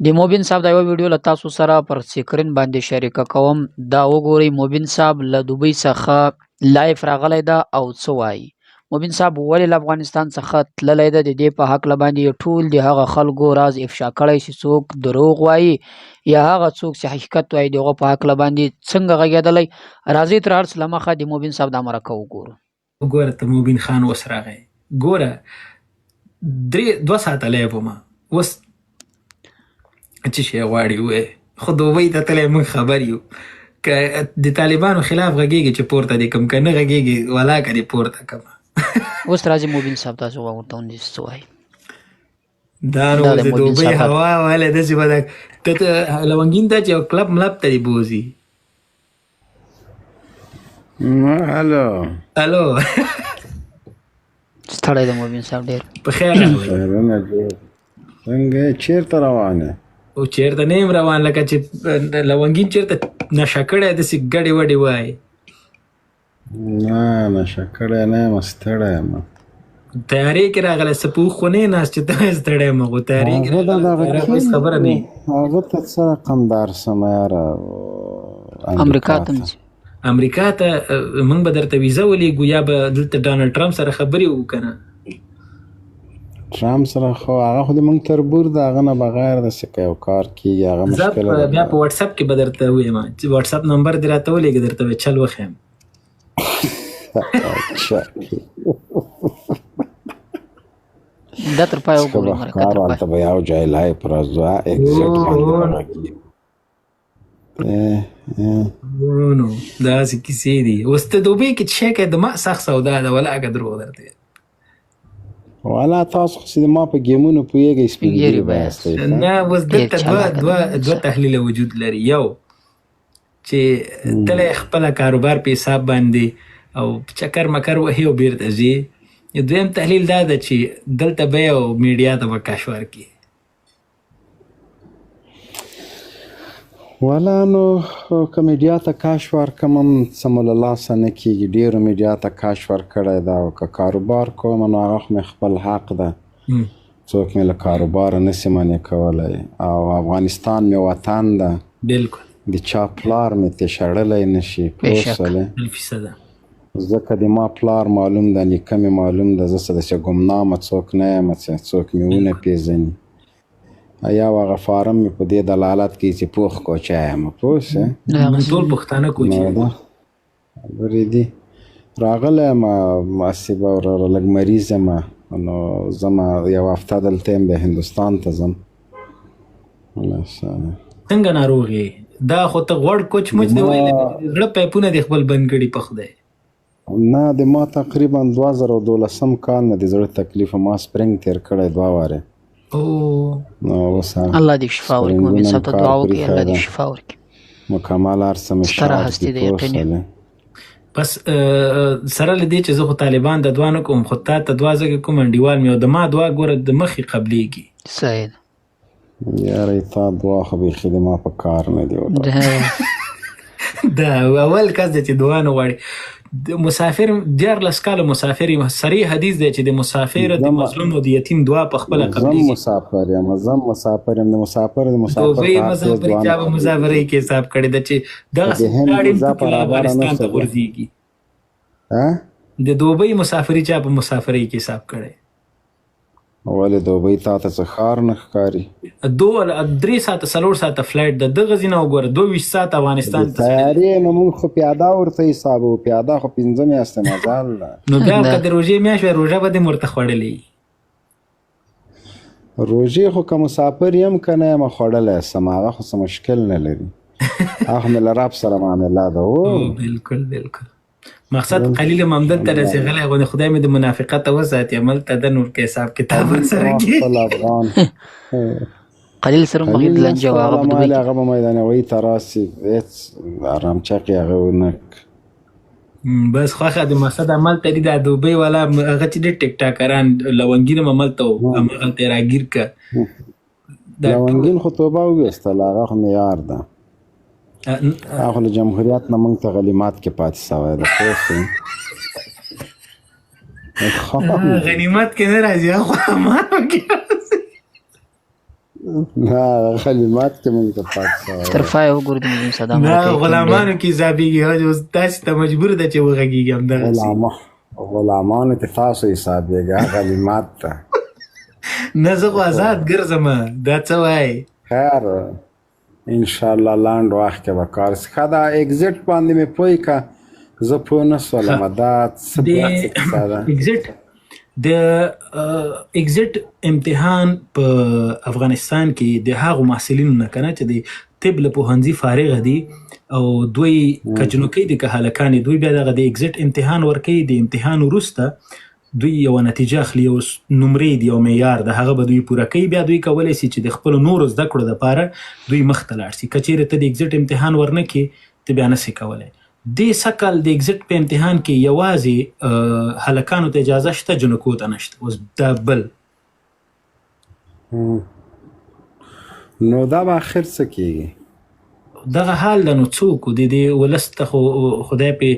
د موبین صاحب دا یو ویډیو له تاسو سره پر سکرین باندې شریکه کوم. دا وګورئ موبین صاحب له دوبۍ څخه لایف راغلی ده او څه وایي. موبین صاحب ولې له افغانستان څخه تللی ده، د دې په هکله باندې ټول د هغه خلکو راز افشا کړی چې څوک دروغ وایي یا هغه څوک چې حقیقت وایي د هغه په هکله باندې څنګه غږېدلی. راځئ تر هر څه له مخه د موبین صاحب دا مرکه وګورو. ګوره ته موبین خان اوس راغی، ګوره 2 ساعته لیف وم، اوس څه شی غواړي ووایي. خو دوبۍ ته تللی موږ خبر یو، که د طالبانو خلاف غږېږي چې پورته دې کړم، که نه غږېږي ولاکه دې پورته کړم. اوس راځي موبین صاحب تاسو ورته ونیسئ څه وایي. دا نو دا د د موبین دوبۍ صاحب هوا ولی داسې به ته لونګین ته چې یو کلب ملب ته دې بوځي. هلو الو ستړی د موبین صاحب ډېر. په خیر راغلی. خیرونه جوړ څنګه چیرته روانه؟ او چېرته نه یم روان، لکه چې لونګین چېرته نشه کړی داسې ګډې وډې وایي. نه نشه کړی نه یم، ستړی یم. تیارې کې راغلی، څه په اوښ خو نه یې ناست چې ته وایې ستړی یم. خو تیارې کې هغه د دغه راغلی هېڅ خبره نه وي. هغه ته څه رقم درسم یاره امریکا ته ځي. امریکا ته موږ به درته ویزه ولیږو یا به دلته ډانلډ ټرمپ سره خبرې وکړو که نه. ټرمپ سره خو هغه خو د موږ تربور د هغه نه بغیر داسې که یو کار کېږي هغه مشکله زه بیا ده. په وټساپ کې به درته ووایم، چې وټساپ نمبر دې راته ولېږه، درته به چل وښیم. دا تر پایه څه وګورئ به مرکه ښکار تر هلته پایه. به یو جای لایف راځو اکزیټ باندې به غږېږي. نو داسې کیسې دي. اوس ته دوبۍ کې چې شی کوې د ما سخت سودا ده، ولاکه دروغ درته وایم. والا تاسو خو چې د ما په ګیمونو پوهېږئ سپین ږیري به یاستئ. نه اوس دلته ډېر چالاکه دوه ده. تحلیله وجود لري. یو چې تله خپله کاروبار په حساب باندې او چکر مکر وهي او بیرته ځي. دویم تحلیل دا ده چې دلته به یې او میډیا ته به کش ورکړي. والا نو که میډیا ته کاش ورکړم هم څه مو له لاسه نه کېږي. ډېرو میډیا ته کاش ورکړی ده، او که کاروبار کوم نو هغه خو مې خپل حق ده، څوک مې له کاروباره نسي منې کولی. او افغانستان مې وطن ده، بالکل د چا پلار مې ترې شړلی نه شي. پوه شولې؟ 100%. ځکه د ما پلار معلوم ده، نیکه مې معلوم ده، زه څه داسې ګمنامه څوک نه یم چې څوک مې ونه پېژني. یا هغه فارم مې په دې دلالت کوي چې پوخ کوچی یم. پوه شوې؟ موږ ټول پښتانه کوچي نو یو. دا خبرې دي. راغلی یم اسیبه وروره لږ مریض یم، نو ځم یو هفته دلته یم، بیا هندوستان ته ځم. څنګه ناروغ یې؟ دا خو ته غوړ کوچ مچ دی ویلی، زړه پیپونه دې خپل بند کړي په خدای. نه د ما تقریبا 2012 کال نه د زړه تکلیف ما سپرینګ تیر کړی 2 واره. نو اوس الله دې شفا ورکړي. موبین صاحب ته دعا وکړئ الله دې شفا ورکړي. مکمل هر څه مې ستره شارټ هستي دي. ده پوه یقیني. شولې؟ بس سره له دې چې زه خو طالبان د دعا نه کوم، خو تا ته دعا ځکه کوم انډیوال مې، او د ما دعا ګوره د مخې قبلېږي. صحیح ده. یاره تا دعا خو بیخي د ما په کار نه دی وکړه. دا اول کس دی چې دعا نه غواړي. د مسافر 14 کاله مسافر یم. صریح حدیث دی چې د مسافر د مظلوم او د یتیم دعا په خپله زم قبلېږي. مسافر یم، زم مسافر یم. د مسافر دوبۍ مسافري چا به مسافرۍ کې حساب کړی ده چې دغسې لاړ یم ټول افغانستان ته غورځېږي. د دوبۍ مسافري چا په مسافرۍ کې حساب کړی؟ ولې دوبۍ تا ته څه ښار نه ښکاري؟ 3 ساعته 4 ساعته فلایټ د دغه ځینه وګوره 22 ساعته افغانستان ته. تیارې نو موږ خو پیاده ورته حسابو، پیاده خو 5 میاشتې مزال ده. نو بیا که د روژې میاشت وی، روژه به دې ورته خوړلې. روژې خو که مسافر یم که نه یم خوړلی سم، هغه خو څه مشکل نه لري. هغه مې له رب سره معامله ده. بالکل بالکل. مقصد قلیل ممدل ته رسېغلی، غو خدای مې د منافقت وساتي، عملته د نور کې حساب کتاب سره کې خپل افغان قلیل سره مغید لنجه و هغه په دوبۍ کې. هغه به میدانوي ته راسي، هېڅ ارامچکې هغه ونه. بس خوښه د مقصد عمل ته دي. دا دوبۍ والا هغه چې ډېر ټیک ټاکران لونګین هم هملته و، همغلته یې راګیر که. لونګین خو توبه وویستل، هغه خو معیار ده. هغه خو له جمهوریت نه موږ ته غلیمات کې پاتې سوی ده. پوه شوې؟ غنیمت کې نه راځي، خو امانو کې راځي. نه کلمات کې موږ ته پات شوی طرفه یې وګورئ د مبین صدام نه مرکه غلامانو کې حسابېږي حاج، اوس تاسې ته مجبور ده چې وغږېږي همدغسې. غلامانو کې تاسو حسابېږي کلمات ته. نه زه خو آزاد ګرځم، دا څه وایي؟ خیر انشاءالله لاند وخت کې به کار شي. ښه دا اګزیټ باندې مې پوه که زه پوه نه شولم دا څه بیا کیسه ده؟ اګزیټ د اګزیټ امتحان په افغانستان کې د هغو محصلینو نه که نه چې د طب له پوهنځي فارغه دي او دوی کجنوکۍ دي که هلکانې، دوی بیا دغه د اګزیټ امتحان ورکوي. د امتحان وروسته دوی یوه نتیجه اخلي، یو نمرې دي، یو معیار ده، هغه به دوی پوره کوي. بیا دوی کولی شي چې د خپلو نورو زده کړو دپاره دوی مخ ته لاړ شي. که چیرې ته د اګزیټ امتحان ورنه کړې ته بیا نسې کولی. دې سکل د اګزیټ په امتحان کې یوازې هلکانو ته اجازه شته، جنکو ته نشته. اوس دا بل نو دا به آخر څه کېږي؟ دغه حال ده. نو څوک د دې ولس ته خو خدای پې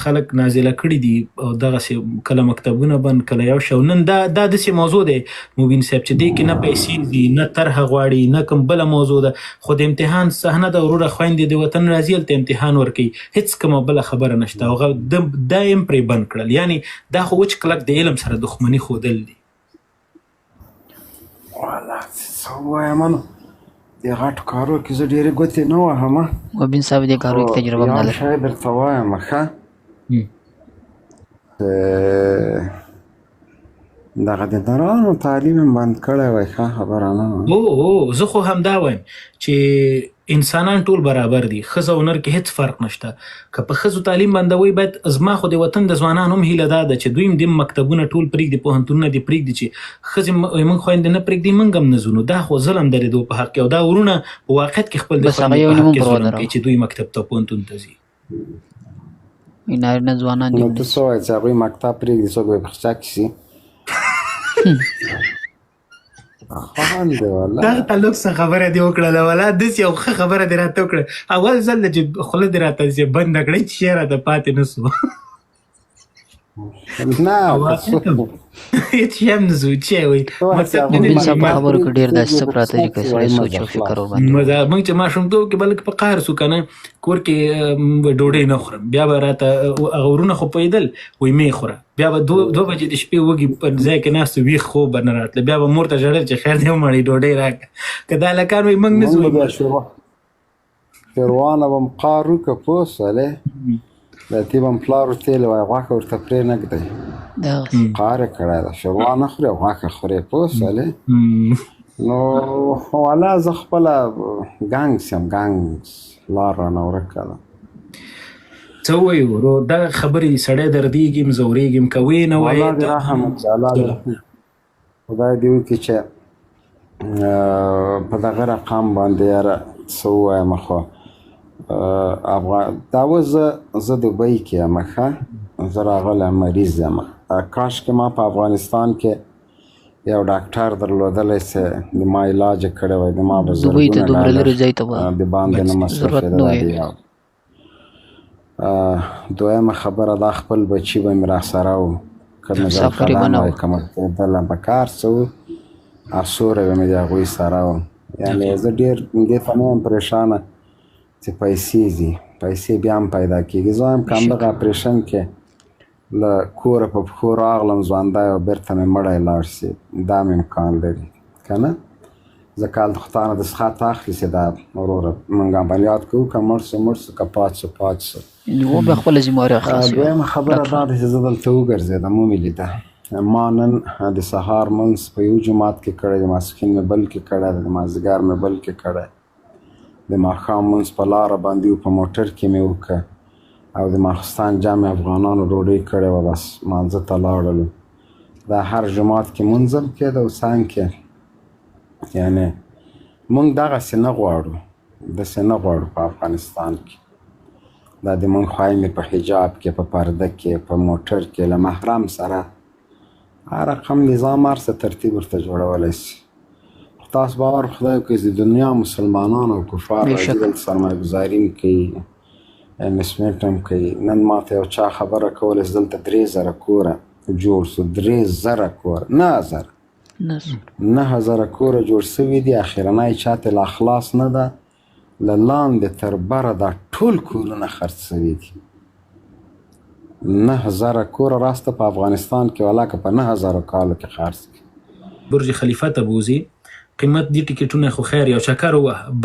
خلک نازله کړي دي او دغسې کله مکتبونه بند کله یو شی. نن دا داسې موضوع دی مبین صاحب چې دې کې نه پیسې دي، نه طرحه غواړي، نه کوم بله موضوع ده، خو د امتحان صحنه ده. وروره خویندې د وطن راځي هلته امتحان ورکوي، هېڅ کومه بله خبره نشته. هغه دا یې پرې بند کړل. یعنې دا خو وچ کلک د علم سره دښمني ښودل دي. والا څه ووایم نو دې غټو کارو کې زه ډېرې ګوتې نه وهم. مبین صاحب دې کارو کې تجربه نه یو لري. شی درته وایم ښه، دغه د نرانو تعلیم یې بند کړی وای، ښه خبره نه وه. زه خو همدا وایم چې انسانان ټول برابر دي، ښځه او نر کې هېڅ فرق نشته. که په ښځو تعلیم بندوي باید، زما خو د وطن د ځوانانو هم هیله دا ده چې دوی هم دې مکتبونه ټول پرېږدي، پوهنتونونه دې پرېږدي، چې ښځې موږ خویندې نه پرېږدي، موږ هم نه ځو. نو دا خو ظلم دی د دوی په حق کې، او دا ورونه په واقعیت کې خپل د بس هغه خویندې یو په نیم حق کې پروا ظلم لرم. کوي چې دوی مکتب ته پوهنتون ته ځي. نارینه ځوانان نو دي ته څه وایې چې هغوی مکتب پرېږدي، څوک به یې په خچه کې شي؟ خوند دی والله. دغه تعلق څه خبره دې وکړله ولا داسې یو ښه خبره دې راته وکړه. اول ځل ده چې خوله دې راته داسې بنده کړئ چې شی راته پاتې نه سو. نه هېڅ شی هم نه سو. چې وایي مبین صاحب په خبرو کې ډېر داسې څه پراته دي که سړی سوچ او فکر وباندې. موږ چې ماشومتوب کې بلکې په قهر سو که نه، کور کې ډوډۍ نه خورم، بیا به راته هغه ورونه خو پوهېدل وایي مې خوره، بیا به دوه بجې د شپې وږي پر ځای کې ناست ویښ خوب به نه راتله، بیا به مور ته ژړل چې خیر دی ومړې ډوډۍ راکړه. که دا هلکان وایي موږ نه موږ ځو. بیا شیروانه به م قار وکړه، پوه شولې؟ د یتیم هم پلار ورتېلی وایي غوښه ورته پرې نه ږدئ، دغسې قار یې کړی ده. شیروا نه خورې، غوښه خورې، پوه شولې؟ نو والا زه خپله ګنګس یم، ګنګس لار رانه ورکه ده. څه وایي ورور؟ دغه خبرې سړی دردېږي، ځورېږي، که ویې نه وایې الله دې رحم وکړي، الله دې خدای دې وکړي چې په دغه رقم باندې یاره څه ووایم. خو دا اوس زه دوبۍ کې یم، ښه زه راغلی مریض یم. کاشکې ما په افغانستان کې یو ډاکټر درلودلی چې د ما علاج یې کړی وای، د ما به دوبۍ ته دومره لرې ځای ته زرګونه د باندې نه مصرفېده. دویمه خبره دا خپل بچي به مې راسره و، که مې ګلخدان وای که مې کېدله په کار څه و، اسوره به مې د هغوی سره و. یعنې زه ډېر دې ته نه یم پریشانه چې پیسې ځي، پیسې بیا هم پیدا کېږي. زه وایم که همدغه اپریشن کې له کوره په پښو راغلم ژوندی او بېرته مې مړی لاړ شي، دا هم امکان لري که نه. ځکه هلته خو تا نه دستخط اخلي چې دا وروره موږ عملیات کوو، که مړ سو مړ سو، که پات سو پات سو. و بیا خپله ذمهواري خلاص وي. دویمه خبره دا ده چې زه دلته وګرځېدم، ومې لیده. ما نن د سهار منځ په یو جومات کې کړی، د ماسپښین مې بل کې کړی، د مازدیګر مې بل کې کړی، د ماښام منځ په لاره باندې و، په موټر کې مې وکړه، او د ماخستان جمع افغانانو ډوډۍ کړې وه، بس مانځه ته لاړلو. دا هر جومات کې مونځ هم کېده او څنګ کې. یعنې موږ دغسې نه غواړو، داسې نه غواړو په افغانستان کې. دا د موږ خویندې په حجاب کې، په پرده کې، په موټر کې له محرم سره هر رقم نظام هر څه ترتیب ورته جوړولی شي. خو تاسو باور خدای وکړئ چې د دنیا مسلمانان او کفار راځي دلته سرمایه ګزاري هم کوي، انویسټمنټ هم کوي. نن ماته یو چا خبره کوله چې دلته 3000 کوره جوړ سو، 3000 کوره، نه 1000 9,000 کوره جوړ سوي دي. اخرنی چاته لا خلاص نه ده، له لاندې تر بره دا ټول کورونه خرڅ سوي دي. 9,000 کوره راسته په افغانستان کې ولاکه په 9,000 کالو کې خرڅ کړي. برج خلیفه ته بوزي، قیمت دي ټیکټونه خو خیر یو چکر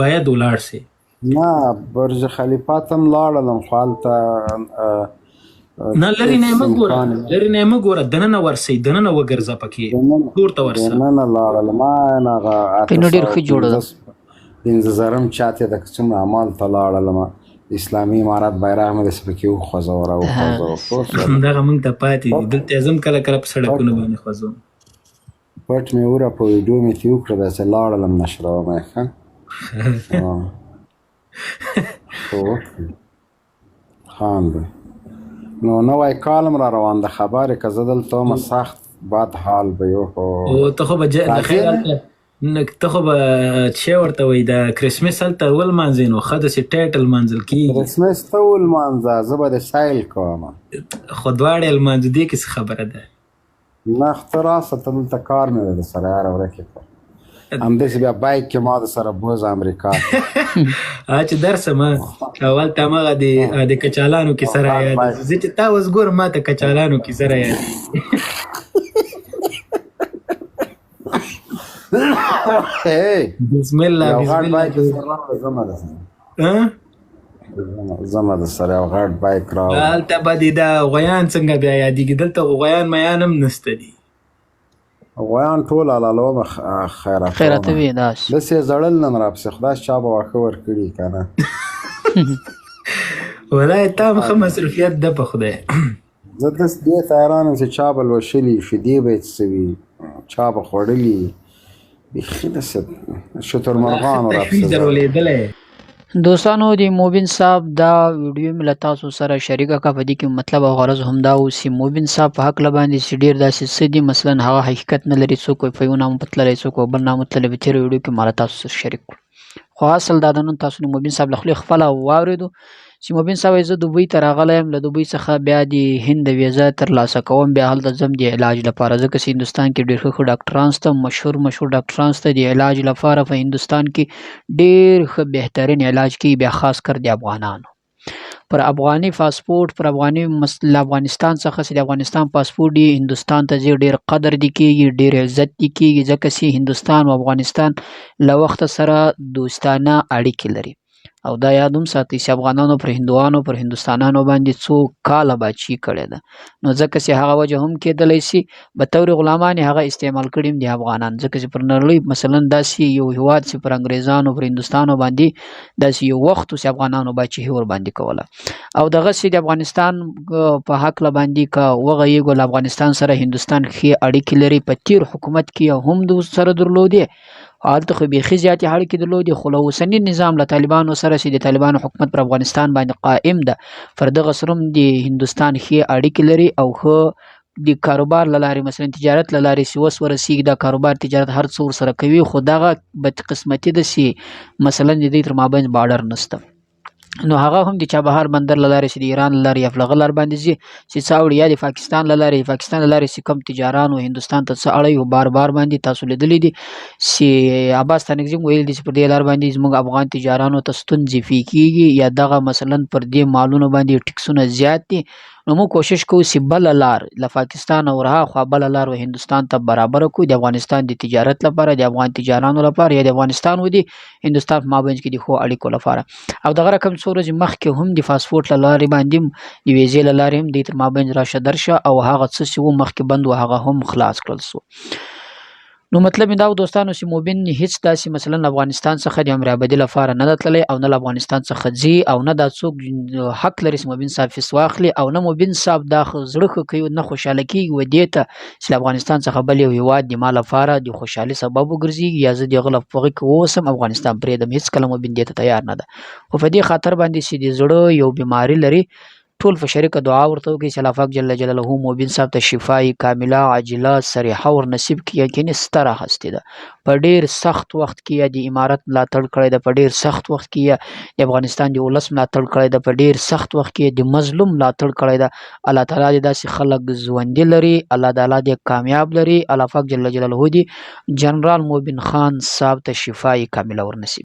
باید ولاړ سي. نه برج خلیفه ته هم لاړلم خو هلته نه لرې نه یې مه ګوره، دننه ورسئ، دننه وګرځه پکې کور ته ورسه. دننه لاړلم هغه نو ډېر ښه جوړه ده. 15,000 چاته د څومره اعمال ته لاړلم، اسلامي امارات بیرغ مې داسې پکې وخوځوه همدغه موږ ته پاتې دي. دلته زه هم کله کله په سړکونو باندې خوځوم. پټ مې وره په ویډیو مې ترې وکړه داسې لاړلم نشروه مې ښه خانده. نو نوی کال هم را روان ده، خبرې که زه دلته ومه سخت بد حال به یو ته خو به ته خو به چې ورته وایي د کرسمس هلته ولمانځئ نو ښه داسې ټایټ لمانځل کېږي. کرسمس ته ولمانځه، زه به د سیل کوم خو دواړې لمانځو. دې کې څه خبره ده؟ نه ته راسه، ته دلته کار مې دی د سره هره ورکې کړ همداسې بیا بایک کې ما د سره بوز امریکا چې درسم اول ته همغه د کچالانو کې سره یاد زه چې تا اوس ګورم ما ته کچالانو کې سره یاد بسم الله زما د سره یو غټ بایک راوړه. هلته به دې دا غویان څنګه بیا یادېږي؟ دلته غویان میان هم نسته دي. غویان ټول حلالومه خیراتوي داسې داسې یې زړل نن راپسې خدای چا به واښه ورکړي که نه والله تا هم ښه مصروفیت ده په خدای. زه داسې دې ته حیران یم چې چا به لوشلي شیدې به یې څڅوي، چا به خوړلي، بیخي داسې شترمرغانو راپسې. دوستانو د موبین صاحب دا ویډیو مې له تاسو سره شریکه کړه. په دې کې مطلب او غرض همدا و چې موبین صاحب په هکله باندې چې ډېر داسې څه دي مثلا هغه حقیقت نه لري، څوک وایي په یو نامه تللی، څوک وایي بل نامه تللی. په تېره ویډیو کې ما له تاسو سره شریک کړو. خو اصل دا د نن تاسو د موبین صاحب له خولې خپله واورېدو چې موبین صاحب وایي زه دوبۍ ته راغلی یم، له دوبۍ څخه بیا د هند د ویزا ترلاسه کوم، بیا هلته ځم د علاج لپاره، ځکه چې هندوستان کې ډېر ښه ډاکټران شته، مشهور ډاکټران شته د علاج لپاره. په هندوستان کې ډېر ښه بهترین علاج کوي، بیا خاص کر د افغانانو پر افغاني پاسپورټ، پر افغاني افغانستان څخه چې د افغانستان پاسپورټ دی هندوستان ته ځي، ډېر قدر دی کېږي، ډېر عزت دی کېږي، ځکه چې هندوستان او افغانستان له وخته سره دوستانه اړیکې لري. او دا یاد هم ساتئ چې افغانانو پر هندوانو پر هندوستانانو باندې څو کاله بادشي کړې ده، نو ځکه چې هغه وجه هم کېدلی شي به طور غلامان یې هغه استعمال کړي هم دي افغانان، ځکه چې پر نړۍ مثلا داسې یو هېواد چې پر انګریزانو پر هندوستانو باندې داسې یو وخت و چې افغانانو بادشاهي ورباندې کوله. او دغسې د افغانستان په هکله باندې که وغږېږو، له افغانستان سره هندوستان ښې اړیکې لري، په تېر حکومت کې هم سره درلودې، هلته خو بیخي زیاتې اړیکې درلودې، خو له اوسني نظام له طالبانو سره چې د طالبانو حکومت پر افغانستان باندې قائم ده، پر دغه سره هم د هندوستان ښې اړیکې لري او ښه د کاروبار له لارې مثلا تجارت له لارې چې اوس ورسېږي، دا کاروبار تجارت هر څه ورسره کوي، خو دغه بدقسمتي ده چې مثلا د دوی تر مابین بارډر نشته، نو هغه هم د چابهار بندر له لارې چې د ایران له لارې یا فلغه لار باندې ځي چې څه اړي، یا د پاکستان له لارې چې کوم تجاران و هندوستان ته څه اړی و بار باندې تاسو لیدلی دي چې عباس ستانکزي ویل دي چې پر دې لار باندې زموږ افغان تجارانو ته ستونزې کېږي، یا دغه مثلا پر دې مالونو باندې ټکسونه زیات دي. نو موږ کوشش کوو چې بله لار له پاکستان او هاخوا بله لار و هندوستان ته برابره کړو، د افغانستان د تجارت لپاره، د افغان تجارانو لپاره، یا د افغانستان و د هندوستان په مابین کې د ښو اړیکو لپاره. او دغه رقم څو ورځې مخکې هم د پاسپورټ له لارې باندې هم د ویزې له لارې هم دوی تر مابین راشه درشه او هغه څه چې و مخکې بند و هغه هم خلاص کړل سو. نو مطلب مې دا و دوستانو چې موبین هیڅ داسې مثلا افغانستان څخه د عمر ابدي لپاره نه ده تللی او نه له افغانستان څخه ځي او نه دا څوک حق لري چې موبین صاحب فیس واخلي او نه موبین صاحب دا زړه ښه کوي نه خوشحاله کېږي و دې ته چې له افغانستان څخه بل یو هېواد د ما لپاره د خوشحالي سبب وګرځېږي یا زه د هغه له هغې کې واوسم افغانستان پرېږدم، هېڅکله موبین دې ته تیار نه ده. خو په دې خاطر باندې چې د زړه یو بیماري لري ټول په شریکه دعا ورته وکړي چې الله پاک جل جلاله مبین صاحب ته شفای کامله عاجله صریحه ور نصیب کړي. یقیني ستره هستي ده، په ډیر سخت وخت کې یا د امارت ملاتړ کړی ده، په ډیر سخت وخت کې یا د افغانستان د ولس ملاتړ کړی ده، په ډیر سخت وخت کې د مظلوم ملاتړ کړی ده. الله تعالی دې داسې خلک ژوندي لري، الله تعالی دې کامیاب لري، الله پاک جل جلاله دې جنرال مبین خان صاحب ته شفای کامله ور نصیب